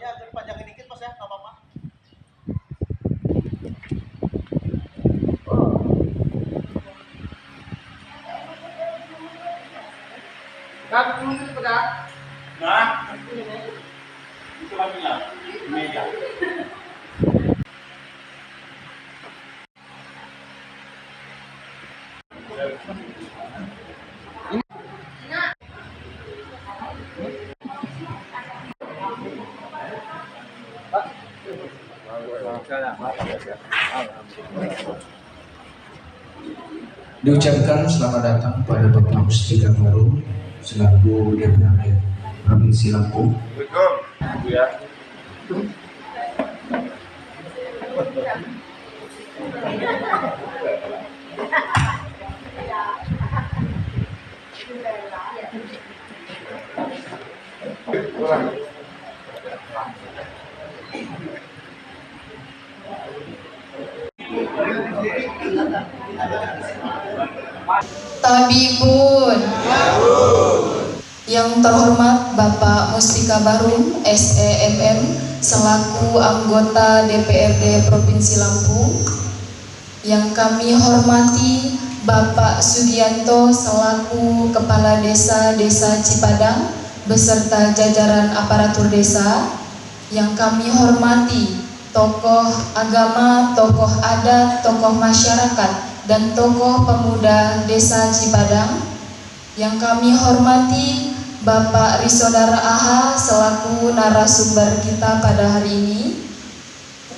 ya agak panjangin dikit mas ya, nggak apa-apa. Kak, dulu pada. Nah, itu lagi lah, meja. Diucapkan selamat datang pada Bapak Mustika Baru selaku DPRD Provinsi Lampung. Tabibun. Yang terhormat Bapak Mustika Baru SEMM selaku anggota DPRD Provinsi Lampung. Yang kami hormati Bapak Sugianto selaku Kepala Desa Cipadang beserta jajaran aparatur desa. Yang kami hormati tokoh agama, tokoh adat, tokoh masyarakat, dan tokoh pemuda Desa Cipadang. Yang kami hormati Bapak Risodara Aha selaku narasumber kita pada hari ini.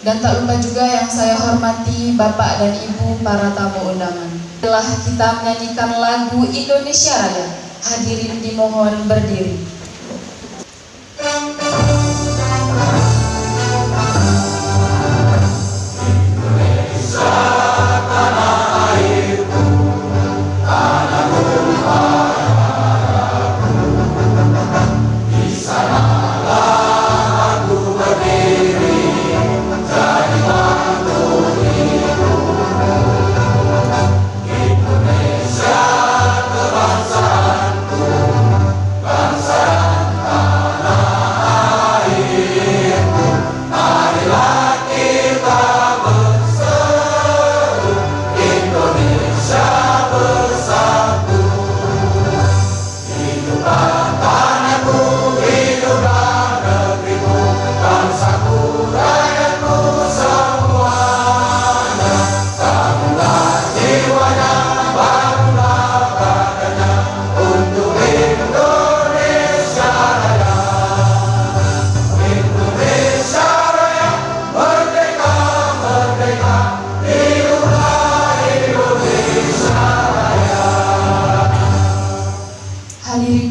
Dan tak lupa juga yang saya hormati Bapak dan Ibu para tamu undangan. Setelah kita menyanyikan lagu Indonesia Raya, hadirin dimohon berdiri.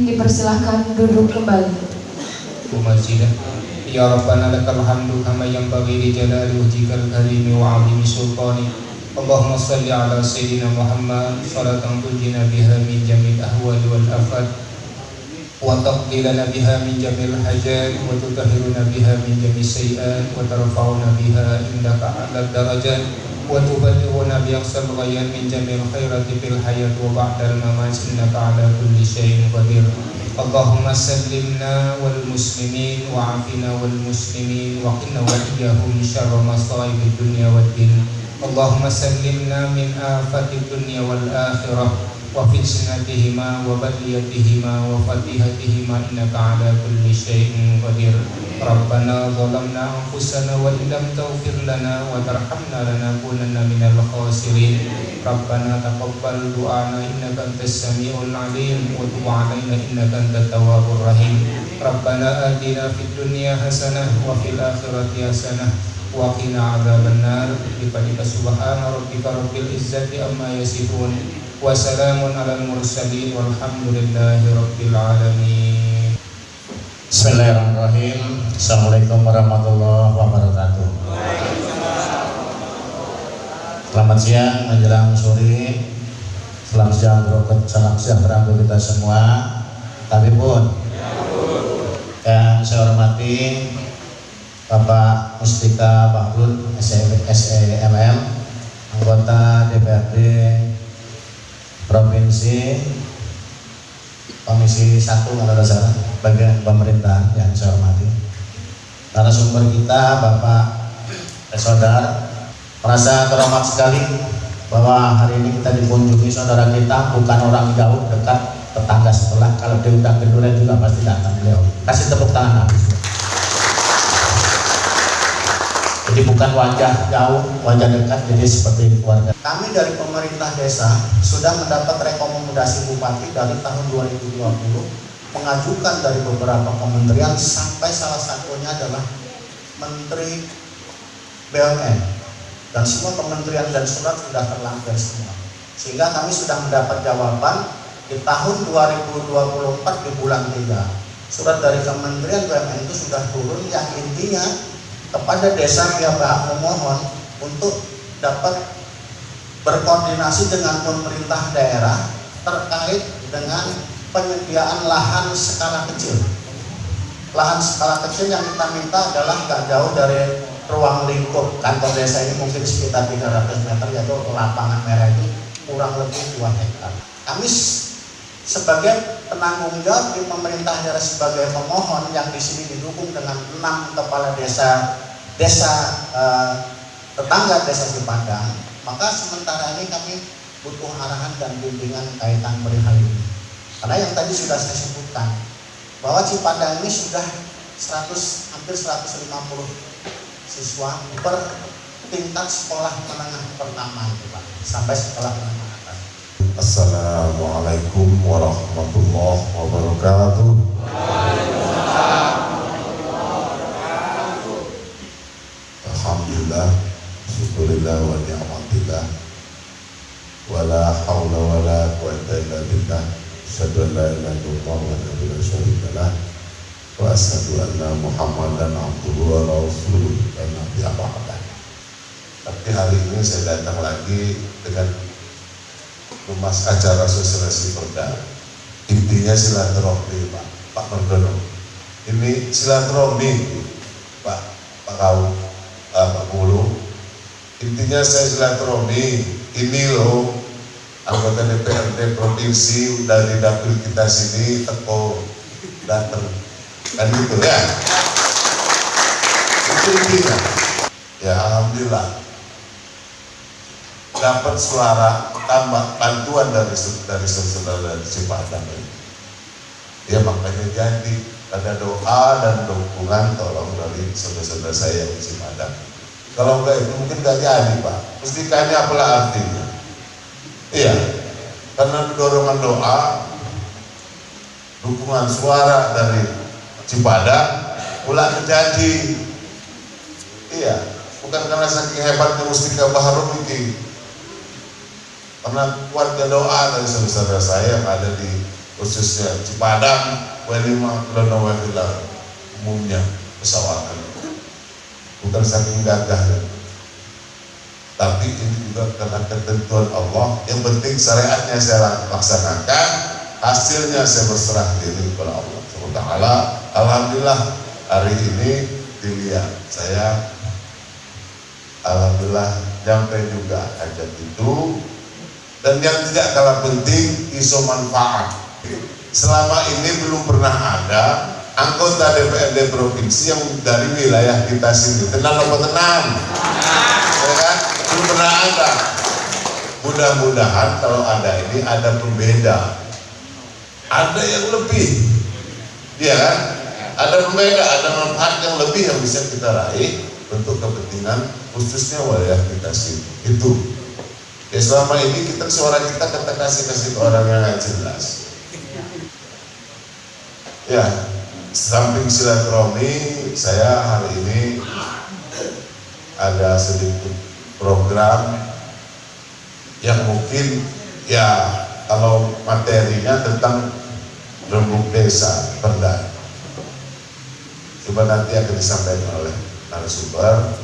Dipersilahkan duduk kembali. Ya Rabbana lakal hamdu kama yanbaghi li jalali wajhikal karimi wa 'azimi sultani. Allahumma shalli ala sayyidina Muhammad salatan tunjina biha min jamil ahwali wal afat wa taqdi lana biha min jamil hajat wa tutahhiruna biha min jamil sayyi'at wa tarfa'una biha indaka 'ala darajat wa tuballighuna bi aqsal ghayat min jamil khairati fil hayat wa ba'dal mamat innaka 'ala kulli syai'in qadir. Allahumma sallimna wal muslimin wa afina wal muslimin wa qina wa iyahum syarra masaibid dunya wad din. Allahumma sallimna min afatid dunya wal akhirah wa fitnatihima wa baliyatihima wa fatihatihima innaka ala kulli syai'in qadir. Rabbana zalamna anfusana wa illam taghfir lana wa tarhamna lanakunanna minal khasirin. Rabbana taqabbal du'ana innaka antas samiul alim wa tub 'alaina innaka antat tawwabur rahim. Rabbana atina fid dunya hasanah wa fil akhirati hasanah wa qina adzabannar. Bifadlika subhana rabbika rabbil izzati amma yasifun wa salamun alal mursalin walhamdulillahi rabbil alamin. Bismillahirrahmanirrahim. Assalamualaikum warahmatullahi wabarakatuh. Selamat siang menjelang sore. Salam sejahtera untuk kita semua. Tapi pun yang saya hormati Bapak Mustika Baru SEMM, anggota DPRD Provinsi Komisi 1 kalau tidak salah, bagian pemerintahan yang saya hormati. narasumber kita Bapak Saudara. Merasa terhormat sekali bahwa hari ini kita dikunjungi saudara kita, bukan orang jauh, dekat, tetangga sebelah. Kalau diundang ke Duren juga pasti datang beliau. Kasih tepuk tangan habis. Jadi bukan wajah jauh, wajah dekat, jadi seperti keluarga. Kami dari pemerintah desa sudah mendapat rekomendasi bupati dari tahun 2020, mengajukan dari beberapa kementerian sampai salah satunya adalah Menteri BUMN. Dan semua kementerian dan surat sudah terlampir semua. Sehingga kami sudah mendapat jawaban di tahun 2024 di bulan 3. Surat dari Kementerian BUMN itu sudah turun, yang intinya kepada desa pihak pemohon untuk dapat berkoordinasi dengan pemerintah daerah terkait dengan penyediaan lahan skala kecil. Lahan skala kecil yang kita minta adalah nggak jauh dari ruang lingkup kantor desa ini, mungkin sekitar 300 meter, yaitu lapangan merah itu kurang lebih 2 hektar. Kami sebagai penanggung jawab di pemerintah daerah sebagai pemohon yang di sini didukung dengan 6 kepala desa tetangga desa Cipadang, maka sementara ini kami butuh arahan dan bimbingan kaitan perihal ini. Karena yang tadi sudah saya sebutkan bahwa Cipadang ini sudah hampir 150 siswa per tingkat sekolah menengah pertama itu Pak, sampai sekolah menengah atas. Assalamualaikum warahmatullahi wabarakatuh. Alhamdulillah, syukurillah wa ni'matillah, wala hawla wala quwwata illa billah, asyhadu an la ilaha illallah wa la syarika lah, wa asyhadu anna Muhammadan abduhu wa rasuluh dan nabi ba'da. Tapi hari ini saya datang lagi dengan rumas acara sosialisasi perda. Intinya silaturahmi Pak Mardono. Ini silaturahmi Pak Kau, Pak Mulu. Intinya saya silaturahmi. Ini loh anggota DPRD provinsi dari dapil kita sini teko datang. Kan gitu ya. Itu intinya. Ya alhamdulillah dapat suara tambah bantuan dari saudara Cipadang ini. Ya makanya jadi ada doa dan dukungan tolong dari saudara-saudara saya yang di Cipadang. Kalau enggak itu mungkin enggak jadi Pak. Mestikannya apalah artinya? Iya, karena dorongan doa, dukungan suara dari Cipadang pula terjadi. Iya, bukan karena saking hebatnya Mustika Baharum ini, karena kuatnya doa dari saudara saya yang ada di khususnya Cipadang, Welima Lonowafilah umumnya pesawakan. Bukan saking gagah, tapi ini juga karena ketentuan Allah. Yang penting syariatnya saya laksanakan, hasilnya saya berserah diri kepada Allah Taala. Alhamdulillah hari ini dilihat saya alhamdulillah sampai juga hajat itu. Dan yang tidak kalah penting iso manfaat. Selama ini belum pernah ada anggota DPRD provinsi yang dari wilayah kita sini. Tenang apa tenang? Ya kan? Belum pernah ada. Mudah-mudahan kalau ada ini ada pembeda. Ada yang lebih. Iya kan? Ada pembeda, ada manfaat yang lebih yang bisa kita raih untuk kepentingan khususnya wilayah kita sini. Itu. Ya selama ini suara kita kasih ke orang yang nggak jelas. Ya, samping silaturahmi, saya hari ini ada sedikit program yang mungkin ya kalau materinya tentang rembuk desa perda. Coba nanti akan disampaikan oleh narasumber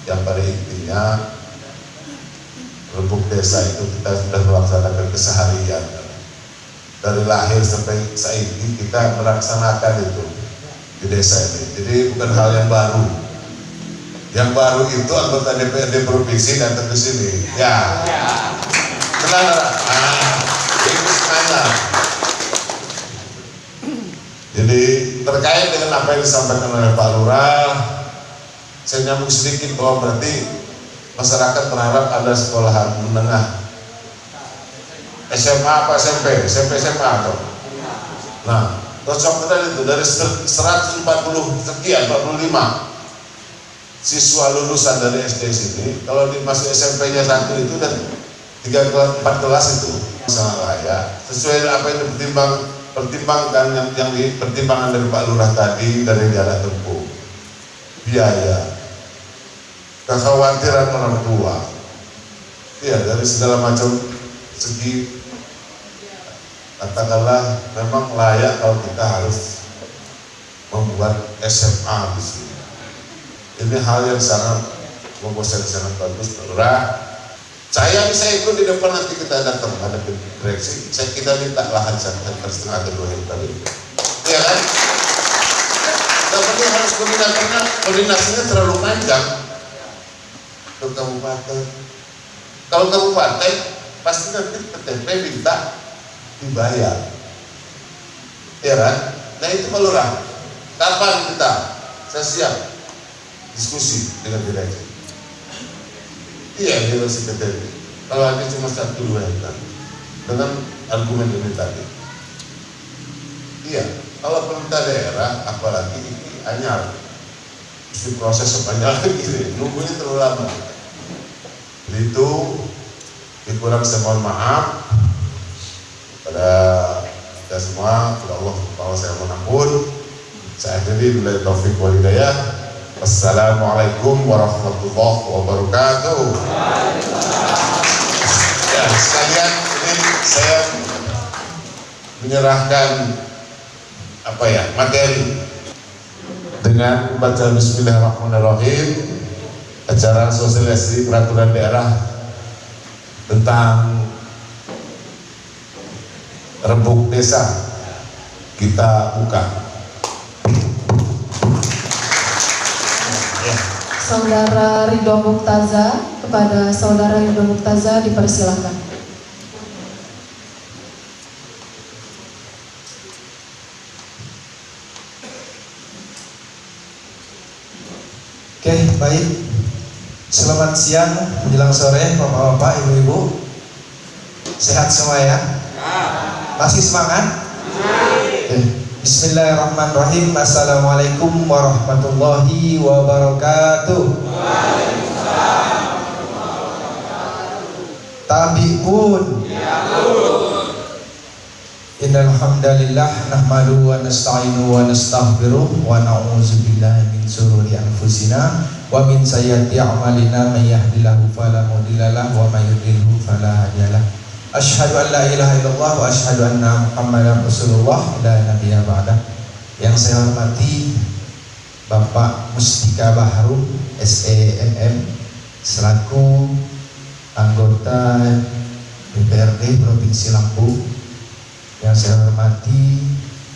yang pada intinya rembuk desa itu kita sudah melaksanakan keseharian dari lahir sampai saat ini kita melaksanakan itu di desa ini. Jadi bukan hal yang baru. Yang baru itu anggota DPRD provinsi datang ke sini. Ya. Benar. Itu semangat. Jadi terkait dengan apa yang disampaikan oleh Pak Lurah, saya nyambung sedikit bahwa berarti masyarakat berharap ada sekolahan menengah SMA apa SMP SMA atau nah cocok tadi itu dari 140 sekian 45 siswa lulusan dari SD sini, kalau masuk SMP-nya satu itu dan 4 kelas itu sangat layak sesuai apa yang pertimbangkan yang dipertimbangkan dari Pak Lurah tadi, dari jarak tempuh, biaya, kekhawatiran orang tua, ya dari segala macam segi. Katakanlah memang layak kalau kita harus membuat SMA di sini. Ini hal yang sangat membosankan, sangat bagus, Pak Lurah. Saya bisa ikut di depan, nanti kita datang ada direksi. Kita minta lahan 1,5 hektar atau 2 hektar itu, ya kan? Tapi harus koordinasinya terlalu panjang ke kabupaten. Kalau kabupaten pasti nanti PTP minta dibayar, ya kan? Nah itu Pak Lurah, kapan kita? Saya siap diskusi dengan direksi. Iya, direksi PTP. Kalau hanya cuma 1-2 hektar dengan argumen ini tadi. Iya, kalau pemerintah daerah, apalagi ini anyar, mesti proses sepanjang lagi, nunggunya terlalu lama. Jadi itu kurang, saya mohon maaf pada kita semua, kepada Allah bahwa saya mohon ampun. Saya akhiri bila taufik wal hidayah. Wassalamualaikum warahmatullahi wabarakatuh. Ya, sekalian ini saya menyerahkan materi dengan baca Bismillahirrahmanirrahim, acara sosialisasi peraturan daerah tentang rembuk desa. Kita buka. Saudara Ridho Muktaza, kepada Saudara Ridho Muktaza dipersilahkan. Oke, baik. Selamat siang menjelang sore Bapak-bapak, Ibu-ibu. Sehat semua ya? Masih semangat? Oke. Bismillahirrahmanirrahim. Assalamualaikum warahmatullahi wabarakatuh. Tabi'un. Innal hamdalillah nahmaduhu wa nasta'inu wa nastaghfiruh wa na'udzu billahi min shururi anfusina wa min sayyiati a'malina may yahdihillahu fala mudilla lahu wa may yudlilhu fala hadiya lahu. Asyhadu an la ilaha illallah wa asyhadu anna Muhammadar Rasulullah la nabiyya ba'dah. Yang saya hormati Bapak Mustika Bahrum SEMM selaku anggota DPRD Provinsi Lampung. Yang saya hormati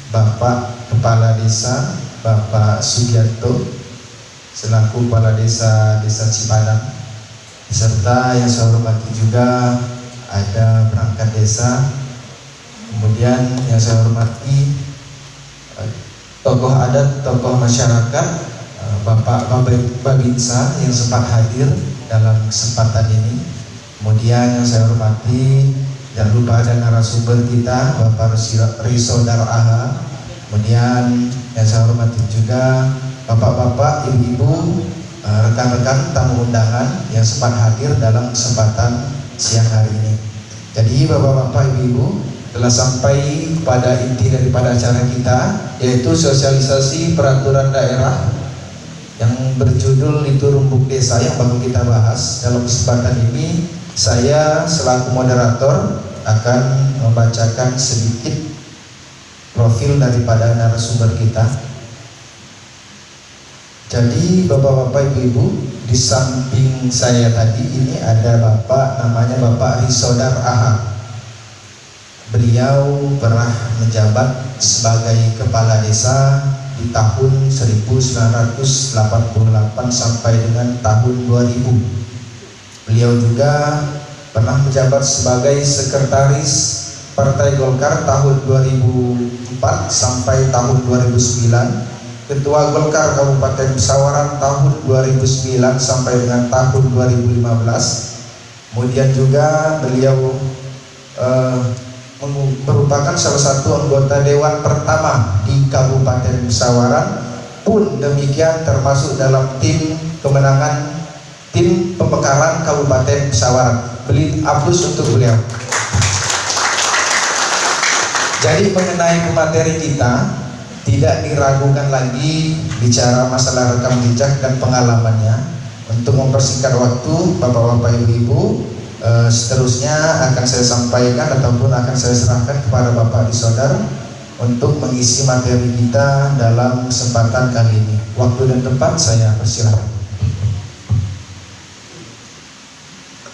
Bapak Kepala Desa Bapak Sugiarto selaku Kepala Desa Cipadang, serta yang saya hormati juga ada perangkat desa, kemudian yang saya hormati tokoh adat, tokoh masyarakat, Bapak Babinsa yang sempat hadir dalam kesempatan ini, kemudian yang saya hormati jangan lupa ada narasumber kita Bapak Riso Daraha, kemudian yang saya hormati juga bapak-bapak, ibu-ibu, rekan-rekan tamu undangan yang sempat hadir dalam kesempatan siang hari ini. Jadi bapak-bapak, ibu-ibu, telah sampai pada inti daripada acara kita, yaitu sosialisasi peraturan daerah yang berjudul itu Rembuk Desa yang baru kita bahas. Dalam kesempatan ini saya selaku moderator akan membacakan sedikit profil daripada narasumber kita. Jadi bapak-bapak, ibu-ibu, di samping saya tadi ini ada bapak namanya Bapak Riso Daraha. Beliau pernah menjabat sebagai kepala desa di tahun 1988 sampai dengan tahun 2000. Beliau juga pernah menjabat sebagai sekretaris Partai Golkar tahun 2004 sampai tahun 2009, Ketua Golkar Kabupaten Pesawaran tahun 2009 sampai dengan tahun 2015. Kemudian juga beliau merupakan salah satu anggota dewan pertama di Kabupaten Pesawaran, pun demikian termasuk dalam tim kemenangan tim pembekalan Kabupaten Pesawaran. Beli aplaus untuk beliau. Jadi mengenai pemateri kita tidak diragukan lagi bicara masalah rekam jejak dan pengalamannya. Untuk mempersingkat waktu, bapak-bapak, ibu-ibu, seterusnya akan saya sampaikan ataupun akan saya serahkan kepada bapak Isodar untuk mengisi materi kita dalam kesempatan kali ini. Waktu dan tempat saya persilahkan.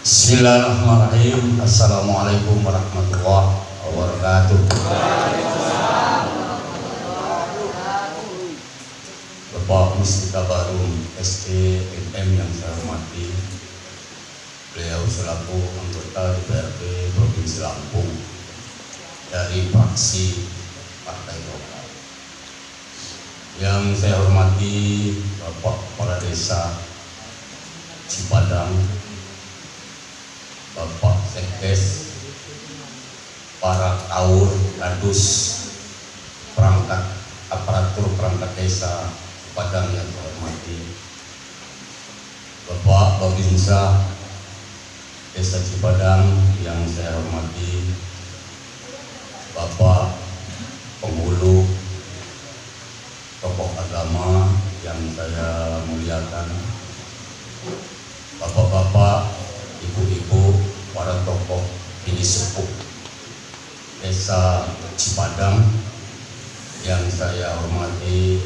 Bismillahirrahmanirrahim. Assalamualaikum warahmatullahi wabarakatuh. Bapak Mustika Barum STMM yang saya hormati, beliau selaku anggota DPRD Provinsi Lampung dari fraksi Partai Golkar. Yang saya hormati Bapak Kepala Desa Cipadang, Bapak Sekdes, para taur, kadus, perangkat aparatur perangkat desa Padang yang saya hormati, Bapak Babinsa Desa Cipadang yang saya hormati, Bapak penghulu, tokoh agama yang saya muliakan, bapak-bapak, ibu-ibu, para tokoh ini sepuh Desa Cipadang yang saya hormati,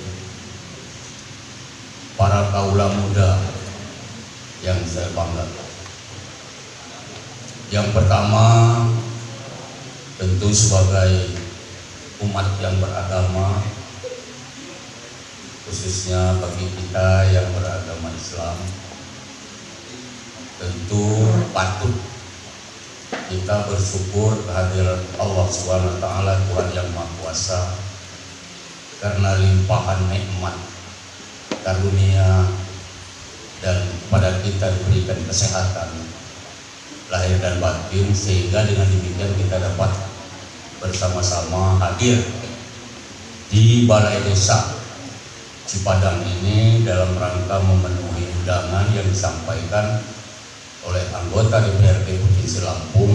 para kaula muda yang saya banggakan. Yang pertama, tentu sebagai umat yang beragama, khususnya bagi kita yang beragama Islam, tentu patut kita bersyukur kehadiran Allah SWT, Tuhan yang Maha Kuasa, karena limpahan nikmat karunia dan pada kita diberikan kesehatan lahir dan batin, sehingga dengan demikian kita dapat bersama-sama hadir di Balai Desa Cipadang ini dalam rangka memenuhi undangan yang disampaikan oleh anggota DPRD Provinsi Lampung,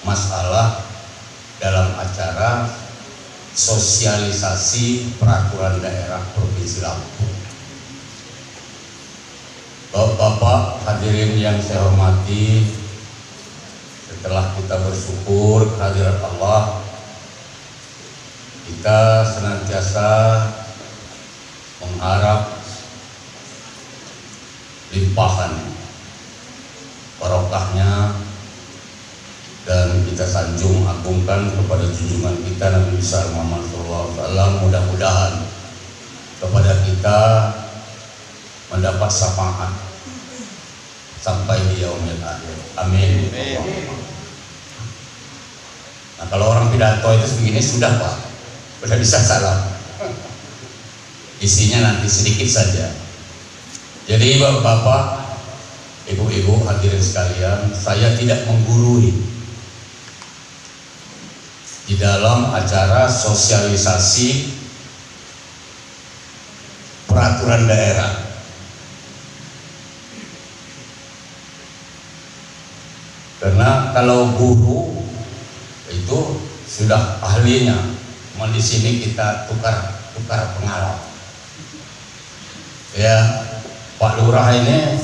masalah dalam acara sosialisasi peraturan daerah Provinsi Lampung. Bapak hadirin yang saya hormati, setelah kita bersyukur kehadirat Allah, kita senantiasa mengharap limpahan barokahnya, dan kita sanjung agungkan kepada junjungan kita Nabi besar Muhammad SAW, mudah-mudahan kepada kita mendapat syafaat sampai di yaumil akhir. Amin. Nah, kalau orang pidato itu begini sudah Pak, sudah bisa salah. Isinya nanti sedikit saja. Jadi bapak-bapak, ibu-ibu hadirin sekalian, saya tidak menggurui di dalam acara sosialisasi peraturan daerah. Karena kalau guru itu sudah ahlinya, di sini kita tukar pengalaman. Ya, Pak Lurah ini,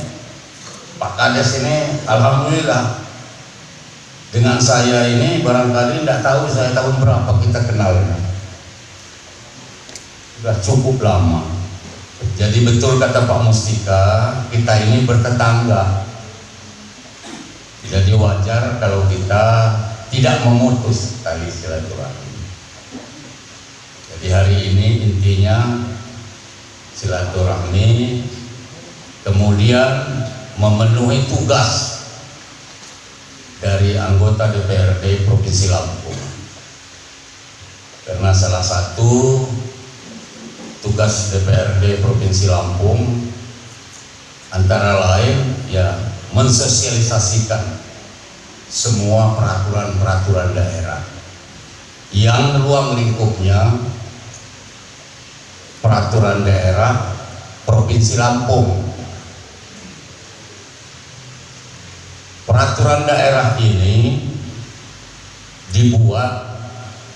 Pak Kades ini, alhamdulillah dengan saya ini barangkali tidak tahu saya tahun berapa kita kenalnya. Sudah cukup lama. Jadi betul kata Pak Mustika, kita ini bertetangga. Jadi wajar kalau kita tidak memutus tali silaturahmi. Jadi hari ini intinya silaturahmi, kemudian memenuhi tugas dari anggota DPRD Provinsi Lampung. Karena salah satu tugas DPRD Provinsi Lampung antara lain ya mensosialisasikan semua peraturan-peraturan daerah yang ruang lingkupnya peraturan daerah Provinsi Lampung. Peraturan daerah ini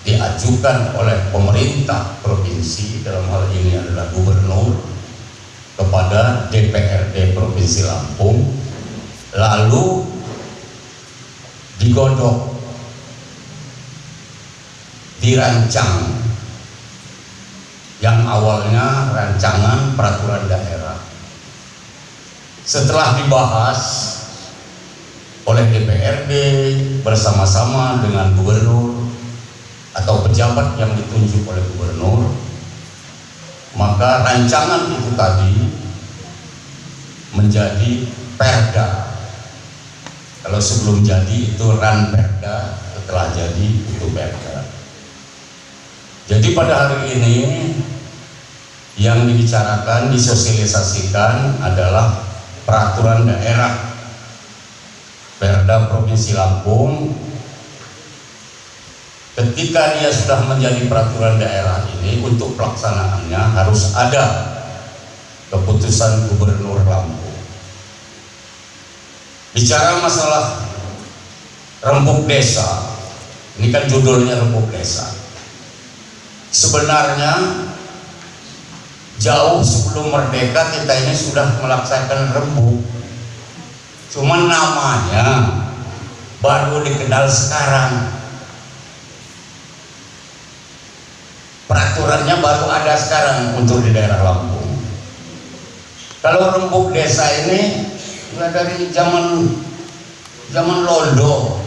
diajukan oleh pemerintah provinsi, dalam hal ini adalah gubernur, kepada DPRD Provinsi Lampung, lalu digodok, dirancang, yang awalnya rancangan peraturan daerah. Setelah dibahas oleh DPRD bersama-sama dengan gubernur atau pejabat yang ditunjuk oleh gubernur, maka rancangan itu tadi menjadi perda. Kalau sebelum jadi itu ranperda, setelah jadi itu perda. Jadi pada hari ini yang dibicarakan, disosialisasikan adalah peraturan daerah Perda Provinsi Lampung. Ketika dia sudah menjadi peraturan daerah ini, untuk pelaksanaannya harus ada keputusan Gubernur Lampung. Bicara masalah rembuk desa, ini kan judulnya rembuk desa. Sebenarnya jauh sebelum merdeka kita ini sudah melaksanakan rembuk, cuman namanya baru dikenal sekarang. Peraturannya baru ada sekarang untuk di daerah Lampung. Kalau rembuk desa ini ya dari zaman Londo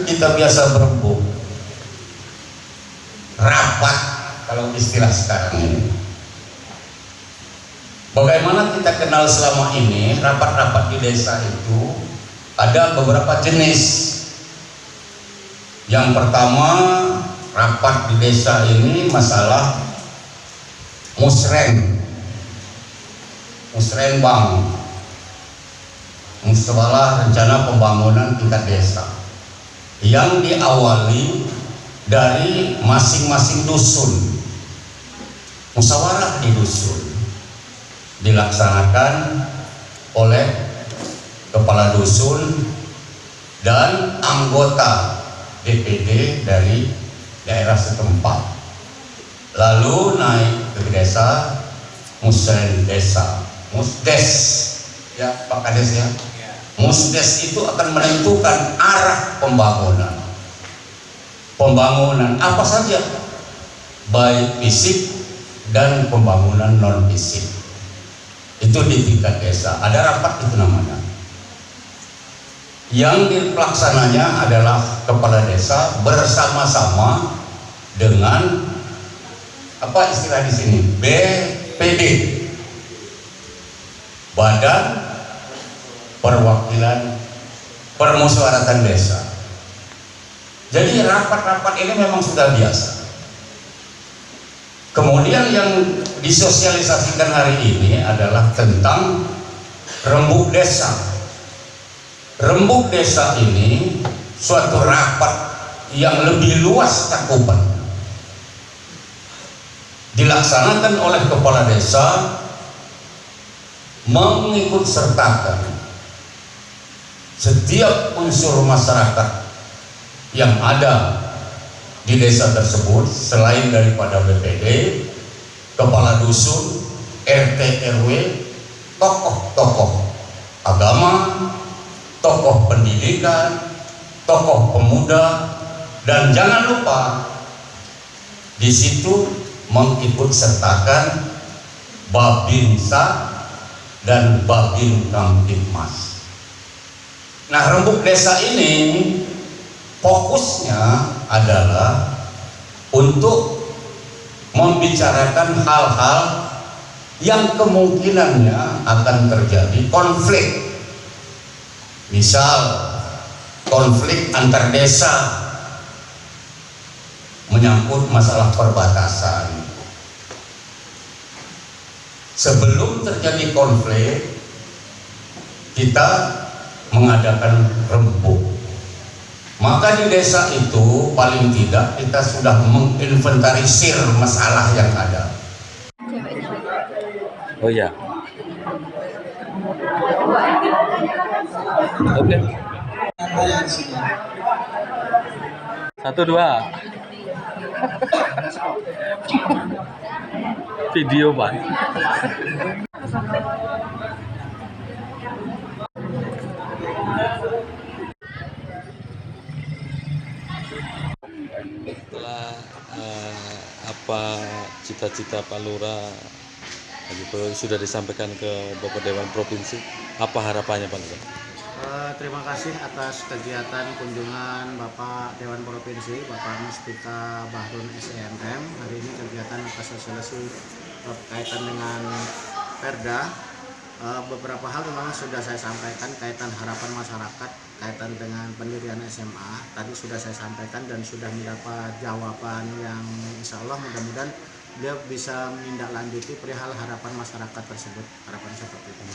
kita biasa berembuk, rapat kalau istilah sekarang ini. Bagaimana kita kenal selama ini rapat-rapat di desa itu ada beberapa jenis. Yang pertama, rapat di desa ini masalah musrenbang, musyawarah rencana pembangunan tingkat desa, yang diawali dari masing-masing dusun. Musyawarah di dusun dilaksanakan oleh kepala dusun dan anggota DPD dari daerah setempat. Lalu naik ke desa, musren desa, musdes, ya Pak Kades ya. Musdes itu akan menentukan arah pembangunan. Pembangunan apa saja, baik fisik dan pembangunan non fisik. Itu di tingkat desa, ada rapat itu namanya. Yang dilaksananya adalah kepala desa bersama-sama dengan apa istilah di sini, BPD, Badan Perwakilan Permusyawaratan Desa. Jadi rapat-rapat ini memang sudah biasa. Kemudian yang disosialisasikan hari ini adalah tentang rembuk desa. Rembuk desa ini suatu rapat yang lebih luas cakupannya, dilaksanakan oleh kepala desa, mengikut sertakan setiap unsur masyarakat yang ada di desa tersebut, selain daripada BPD, kepala dusun, RT RW, tokoh-tokoh agama, tokoh pendidikan, tokoh pemuda, dan jangan lupa di situ mengikut sertakan Babinsa dan Babin Kamtipmas. Nah, rembuk desa ini fokusnya adalah untuk membicarakan hal-hal yang kemungkinannya akan terjadi konflik. Misal konflik antar desa menyangkut masalah perbatasan. Sebelum terjadi konflik, kita mengadakan rembuk. Maka di desa itu paling tidak kita sudah menginventarisir masalah yang ada. Oh ya. Oke. 1, 2. Video, Pak. Setelah apa cita-cita Pak Lurah sudah disampaikan ke Bapak Dewan Provinsi, apa harapannya Pak Lurah? Terima kasih atas kegiatan kunjungan Bapak Dewan Provinsi, Bapak Mustika Bahrun SEMM. Hari ini kegiatan sosialisasi berkaitan dengan Perda. Beberapa hal memang sudah saya sampaikan kaitan harapan masyarakat kaitan dengan pendirian SMA. Tadi sudah saya sampaikan dan sudah mendapat jawaban yang insya Allah mudah-mudahan dia bisa menindaklanjuti perihal harapan masyarakat tersebut. Harapan seperti itu.